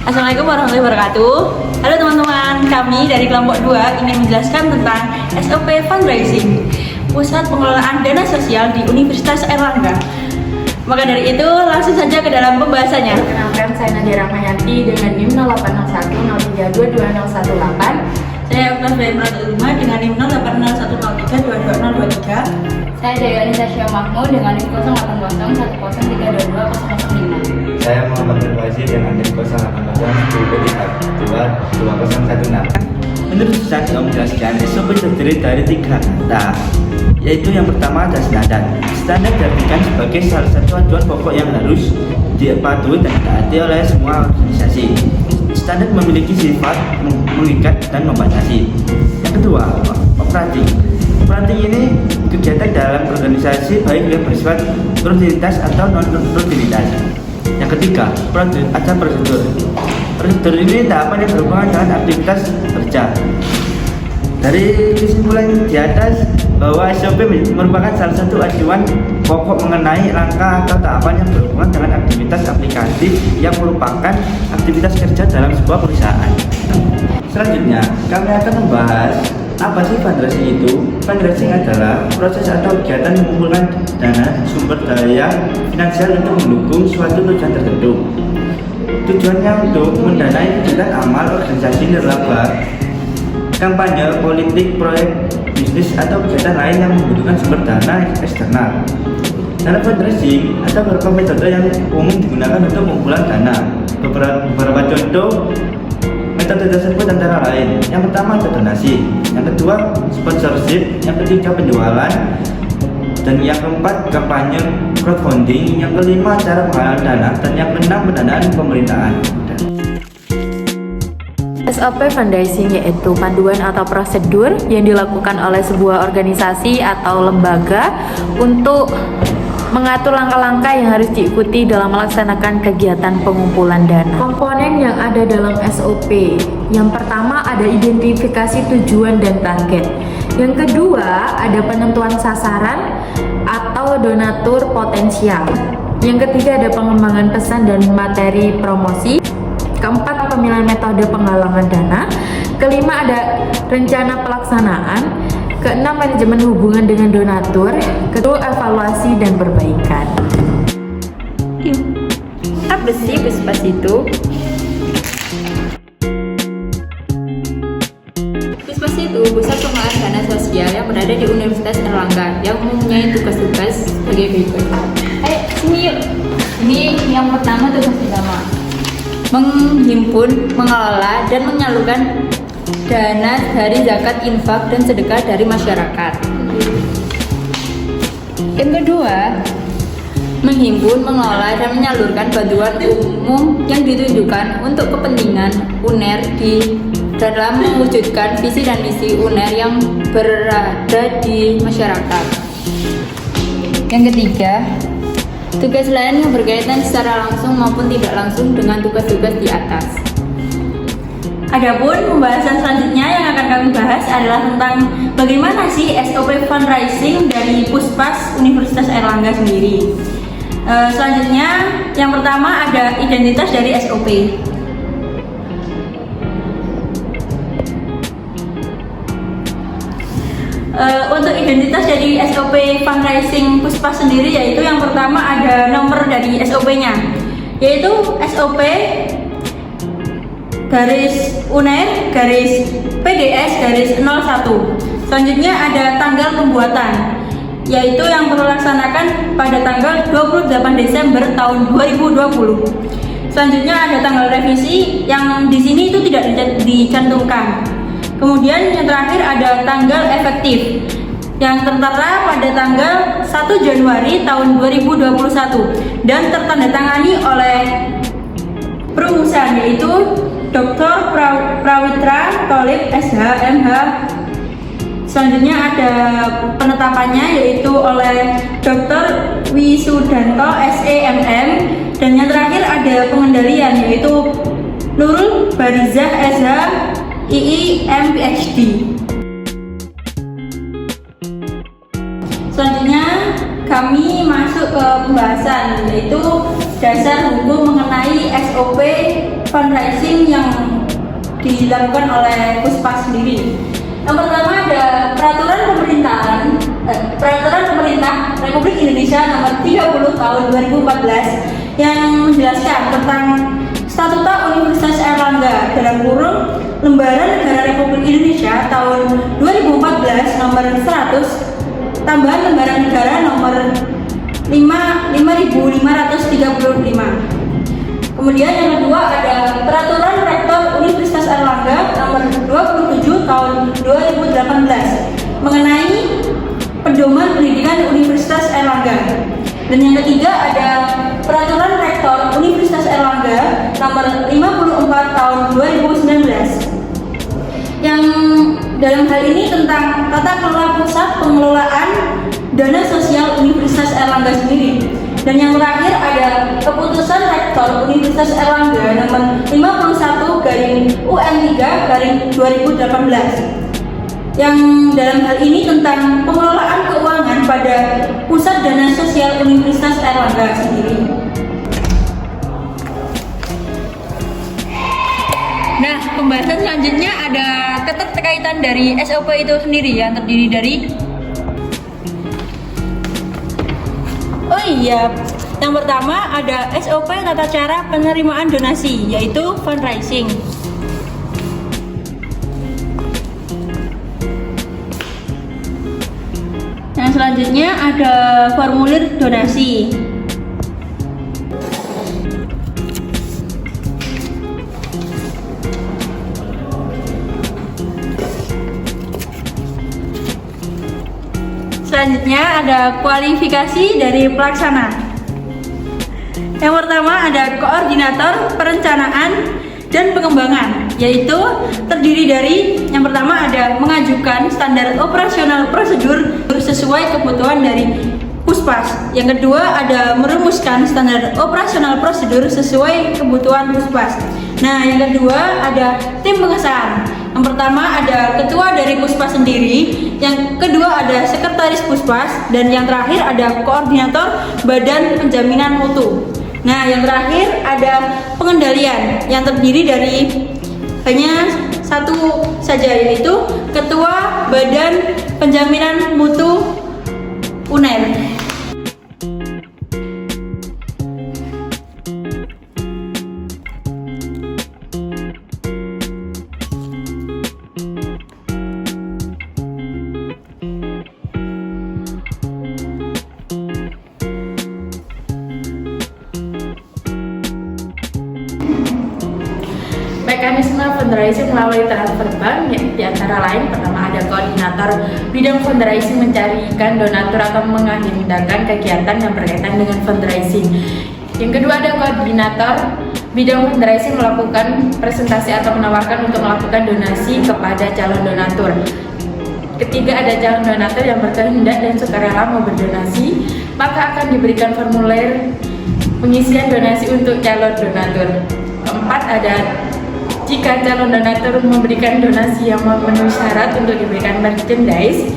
Assalamualaikum warahmatullahi wabarakatuh. Halo teman-teman, kami dari kelompok 2 ingin menjelaskan tentang SOP Fundraising, Pusat Pengelolaan Dana Sosial di Universitas Airlangga. Maka dari itu, langsung saja ke dalam pembahasannya. Perkenalkan, saya Nadia Rahmayanti dengan NIM 0801032218. Saya Octavia Pratama dengan NIM 0801032223. Saya Dewi Tasya Mahmud dengan NIM 0801032205. Saya Muhammad Nurwazi dengan NIM 0802232016. Menurut saya menjelaskan SOP terdiri dari 3 kata, yaitu yang pertama ada standar. Standar diartikan sebagai salah satu acuan pokok yang harus dipatuhi dan ditaati oleh semua organisasi. Standar memiliki sifat mengikat dan membatasi. Yang kedua, operating. Operating ini kegiatan dalam organisasi baik yang bersifat rutinitas atau non-rutinitas. Yang ketiga, ada prosedur. Prosedur ini tahapan yang berhubungan dengan aktivitas kerja. Dari kesimpulan di atas bahwa SOP merupakan salah satu acuan pokok mengenai langkah atau tahapan yang berhubungan dengan aktivitas aplikatif yang merupakan aktivitas kerja dalam sebuah perusahaan. Selanjutnya, kami akan membahas apa sih fundraising itu. Fundraising adalah proses atau kegiatan mengumpulkan dana sumber daya finansial untuk mendukung suatu tujuan tertentu. Tujuannya untuk mendanai kegiatan amal organisasi nirlaba, kampanye, politik, proyek, bisnis, atau kegiatan lain yang membutuhkan sumber dana eksternal. Dalam fundraising, ada beberapa metode yang umum digunakan untuk pengumpulan dana. Beberapa contoh metode tersebut antara lain: yang pertama ada donasi, yang kedua sponsorship, yang ketiga penjualan, dan yang keempat kampanye crowdfunding, yang kelima cara penggalangan dana, dan yang keenam pendanaan pemerintahan. SOP fundraising yaitu panduan atau prosedur yang dilakukan oleh sebuah organisasi atau lembaga untuk mengatur langkah-langkah yang harus diikuti dalam melaksanakan kegiatan pengumpulan dana. Komponen yang ada dalam SOP, yang pertama ada identifikasi tujuan dan target. Yang kedua ada penentuan sasaran atau donatur potensial. Yang ketiga ada pengembangan pesan dan materi promosi. Keempat, pemilihan metode penggalangan dana. Kelima, ada rencana pelaksanaan. Keenam, manajemen hubungan dengan donatur. Kedua, evaluasi dan perbaikan. Apa sih Puspas itu? Puspas itu pusat pengelolaan dana sosial yang berada di Universitas Airlangga yang mempunyai tugas-tugas sebagai berikut. Ayo, sini yuk. Ini yang pertama, tugas pertama: menghimpun, mengelola, dan menyalurkan dana dari zakat, infak, dan sedekah dari masyarakat. Yang kedua, menghimpun, mengelola, dan menyalurkan bantuan umum yang ditujukan untuk kepentingan UNER di dalam mewujudkan visi dan misi UNER yang berada di masyarakat. Yang ketiga, tugas lain yang berkaitan secara langsung maupun tidak langsung dengan tugas-tugas di atas. Adapun pembahasan selanjutnya yang akan kami bahas adalah tentang bagaimana sih SOP fundraising dari Puspas Universitas Airlangga sendiri. Selanjutnya, yang pertama ada identitas dari SOP. Untuk identitas dari SOP fundraising Puspas sendiri, yaitu yang pertama ada nomor dari SOP-nya, yaitu SOP garis UNER garis PDS garis 01. Selanjutnya ada tanggal pembuatan, yaitu yang terlaksanakan pada tanggal 28 Desember tahun 2020. Selanjutnya ada tanggal revisi yang di sini itu tidak dicantumkan. Kemudian yang terakhir ada tanggal efektif yang tertera pada tanggal 1 Januari tahun 2021 dan tertandatangani oleh perumusan, yaitu Dr. Prawitra Tholib SH MH. Selanjutnya ada penetapannya, yaitu oleh Dr. Wisudanto SE MM, dan yang terakhir ada pengendalian, yaitu Nurul Barizah SH II MPhD. Selanjutnya kami masuk ke pembahasan, yaitu dasar hukum mengenai SOP fundraising yang dilakukan oleh Puspas sendiri. Yang pertama ada peraturan pemerintah Republik Indonesia nomor 30 tahun 2014 yang menjelaskan tentang Statuta Universitas Airlangga dalam kurung Lembaran Negara Republik Indonesia tahun 2014 nomor 100 tambahan Lembaran Negara nomor 5535. Kemudian yang kedua ada Peraturan Rektor Universitas Airlangga nomor 27 tahun 2018 mengenai pedoman pendidikan Universitas Airlangga. Dan yang ketiga ada Peraturan Rektor Universitas Airlangga nomor 54 tahun 2019 yang dalam hal ini tentang tata kelola pusat pengelolaan dana sosial Universitas Airlangga sendiri. Dan yang terakhir ada Keputusan Rektor Universitas Airlangga nomor 51/UN3/2018 yang dalam hal ini tentang pengelolaan keuangan pada Pusat Dana Sosial Universitas Airlangga sendiri. Nah, pembahasan selanjutnya ada keterkaitan dari SOP itu sendiri yang terdiri dari yang pertama ada SOP tata cara penerimaan donasi, yaitu fundraising. Yang selanjutnya ada formulir donasi. Selanjutnya ada kualifikasi dari pelaksana. Yang pertama ada koordinator perencanaan dan pengembangan, yaitu terdiri dari yang pertama ada mengajukan standar operasional prosedur sesuai kebutuhan dari Puspas. Yang kedua ada merumuskan standar operasional prosedur sesuai kebutuhan Puspas. Nah, yang kedua ada tim pengesahan. Yang pertama ada ketua dari Puspas sendiri, yang kedua ada sekretaris Puspas, dan yang terakhir ada koordinator Badan Penjaminan Mutu. Nah, yang terakhir ada pengendalian yang terdiri dari hanya satu saja, yaitu Ketua Badan Penjaminan Mutu UNER. Mekanisme fundraising melalui transfer bank, di antara lain pertama ada koordinator bidang fundraising mencarikan donatur atau mengagendakan kegiatan yang berkaitan dengan fundraising. Yang kedua ada koordinator bidang fundraising melakukan presentasi atau menawarkan untuk melakukan donasi kepada calon donatur. Ketiga ada calon donatur yang berkehendak dan sukarela mau berdonasi, maka akan diberikan formulir pengisian donasi untuk calon donatur. Keempat ada jika calon donatur memberikan donasi yang memenuhi syarat untuk diberikan merchandise,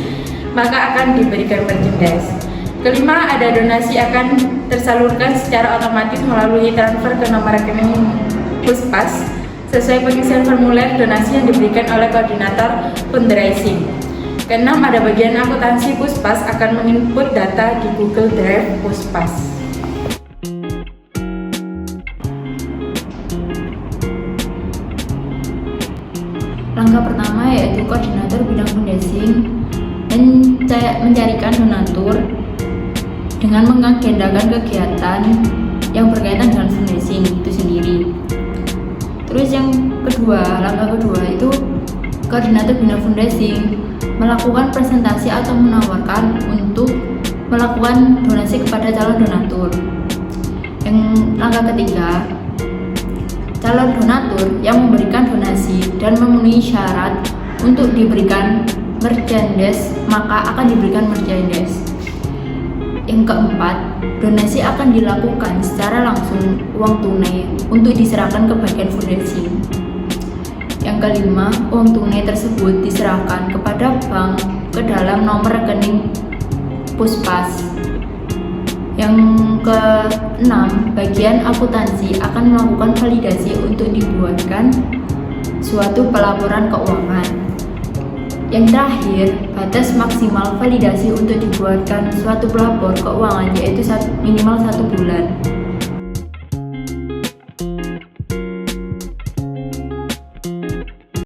maka akan diberikan merchandise. Kelima, ada donasi akan tersalurkan secara otomatis melalui transfer ke nomor rekening Puspas sesuai pengisian formulir donasi yang diberikan oleh koordinator fundraising. Keenam, ada bagian akuntansi Puspas akan menginput data di Google Drive Puspas. Langkah pertama yaitu koordinator bidang fundraising mencarikan donatur dengan mengagendakan kegiatan yang berkaitan dengan fundraising itu sendiri. Terus yang kedua, langkah kedua itu koordinator bidang fundraising melakukan presentasi atau menawarkan untuk melakukan donasi kepada calon donatur. Yang langkah ketiga, calon donatur yang memberikan donasi dan memenuhi syarat untuk diberikan merchandise, maka akan diberikan merchandise. Yang keempat, donasi akan dilakukan secara langsung uang tunai untuk diserahkan ke bagian fundraising. Yang kelima, uang tunai tersebut diserahkan kepada bank ke dalam nomor rekening Puspas. Yang keenam, bagian akuntansi akan melakukan validasi untuk dibuatkan suatu pelaporan keuangan. Yang terakhir, batas maksimal validasi untuk dibuatkan suatu pelapor keuangan yaitu minimal 1 bulan.